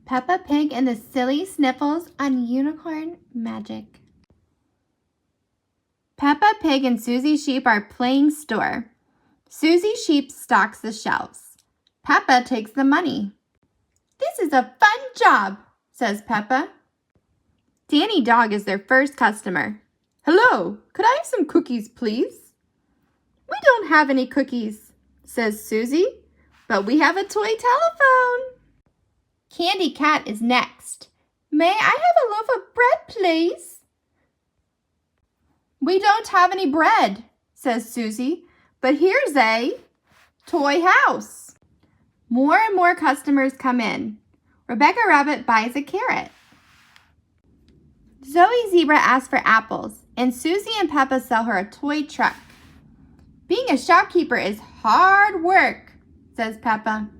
Peppa Pig and the Silly Sniffles on Unicorn Magic. Peppa Pig and Susie Sheep are playing store. Susie Sheep stocks the shelves. Peppa takes the money. "This is a fun job," says Peppa. Danny Dog is their first customer. "Hello, could I have some cookies, please?" "We don't have any cookies," says Susie, "but we have a toy telephone." Candy Cat is next. "May I have a loaf of bread, please?" "We don't have any bread," says Susie, "but here's a toy house." More and more customers come in. Rebecca Rabbit buys a carrot. Zoe Zebra asks for apples, and Susie and Peppa sell her a toy truck. "Being a shopkeeper is hard work," says Peppa.